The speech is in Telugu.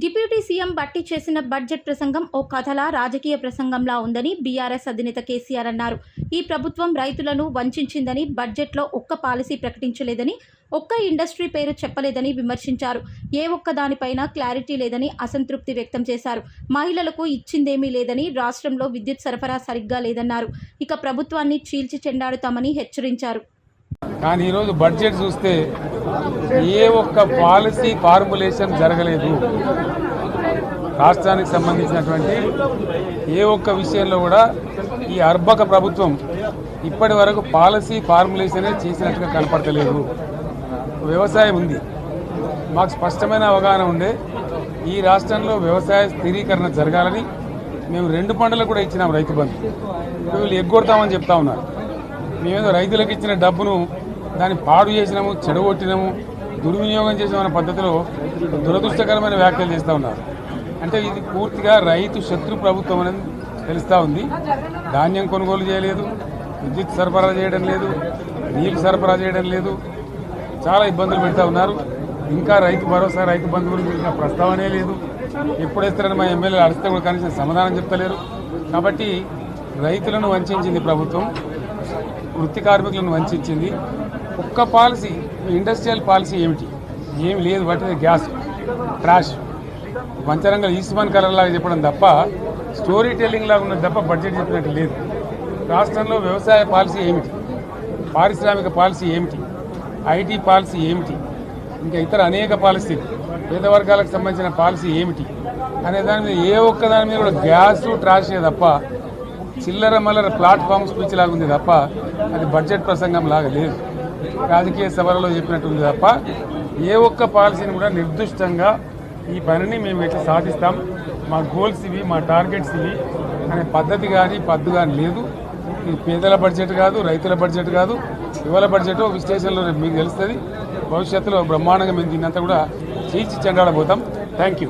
డిప్యూటీ సీఎం బట్టి చేసిన బడ్జెట్ ప్రసంగం ఓ కథలా రాజకీయ ప్రసంగంలా ఉందని బీఆర్ఎస్ అధినేత కేసీఆర్ అన్నారు. ఈ ప్రభుత్వం రైతులను వంచిందని, బడ్జెట్లో ఒక్క పాలసీ ప్రకటించలేదని, ఒక్క ఇండస్ట్రీ పేరు చెప్పలేదని విమర్శించారు. ఏ ఒక్క దానిపైన క్లారిటీ లేదని అసంతృప్తి వ్యక్తం చేశారు. మహిళలకు ఇచ్చిందేమీ లేదని, రాష్ట్రంలో విద్యుత్ సరఫరా సరిగ్గా లేదన్నారు. ఇక ప్రభుత్వాన్ని చీల్చి చెండాడుతామని హెచ్చరించారు. కానీ ఈరోజు బడ్జెట్ చూస్తే ఏ ఒక్క పాలసీ ఫార్ములేషన్ జరగలేదు. రాష్ట్రానికి సంబంధించినటువంటి ఏ ఒక్క విషయంలో కూడా ఈ అర్భక ప్రభుత్వం ఇప్పటి వరకు పాలసీ ఫార్ములేషనే చేసినట్టుగా కనపడతలేదు. వ్యవసాయం ఉంది, మాకు స్పష్టమైన అవగాహన ఉండే ఈ రాష్ట్రంలో వ్యవసాయ స్థిరీకరణ జరగాలని మేము 2 పంటలకు కూడా ఇచ్చినాం రైతు బంధు. వీళ్ళు ఎగ్గొడతామని చెప్తా ఉన్నారు. మేమేదో రైతులకు ఇచ్చిన డబ్బును దాన్ని పాడు చేసినాము, చెడగొట్టినాము, దుర్వినియోగం చేసామన్న పద్ధతిలో దురదృష్టకరమైన వ్యాఖ్యలు చేస్తూ ఉన్నారు. అంటే ఇది పూర్తిగా రైతు శత్రు ప్రభుత్వం అనేది తెలుస్తూ ఉంది. ధాన్యం కొనుగోలు చేయలేదు, విద్యుత్ సరఫరా చేయడం లేదు, నీరు సరఫరా చేయడం లేదు, చాలా ఇబ్బందులు పెడతా ఉన్నారు. ఇంకా రైతు భరోసా, రైతు బంధు గురించి ఇంకా ప్రస్తావనే లేదు. ఎప్పుడేస్తారని మా ఎమ్మెల్యేలు అడిగితే కూడా కనీసం సమాధానం చెప్తలేరు. కాబట్టి రైతులను వంచింది ప్రభుత్వం, వృత్తి కార్మికులను వంచింది. ఒక్క పాలసీ, ఇండస్ట్రియల్ పాలసీ ఏమి లేదు. బట్టి గ్యాస్ ట్రాష్ పంచరంగ ఈస్మాన్ కలర్ లాగా చెప్పడం తప్ప, స్టోరీ టెల్లింగ్ లాగా ఉన్నది తప్ప బడ్జెట్ చెప్పినట్టు లేదు. రాష్ట్రంలో వ్యవసాయ పాలసీ ఏమిటి, పారిశ్రామిక పాలసీ ఏమిటి, ఐటీ పాలసీ ఏమిటి, ఇంకా ఇతర అనేక పాలసీలు, పేద వర్గాలకు సంబంధించిన పాలసీ ఏమిటి అనే దాని మీద ఏ ఒక్క దాని మీద కూడా గ్యాస్ ట్రాషే తప్ప, చిల్లర మల్లర ప్లాట్ఫామ్ స్పీచ్ లాగా ఉంది తప్ప అది బడ్జెట్ ప్రసంగం లాగా లేదు. రాజకీయ సభలలో చెప్పినట్టుంది తప్ప ఏ ఒక్క పాలసీని కూడా నిర్దిష్టంగా ఈ పనిని మేము ఎట్లా సాధిస్తాం, మా గోల్స్ ఇవి, మా టార్గెట్స్ ఇవి అనే పద్ధతి కానీ పద్దు కానీ లేదు. ఇది పేదల బడ్జెట్ కాదు, రైతుల బడ్జెట్ కాదు, యువల బడ్జెట్ విశ్లేషణలో మీకు తెలుస్తుంది. భవిష్యత్తులో బ్రహ్మాండంగా మేము దీన్నంతా కూడా చీల్చి చెండాడబోతాం. Thank you.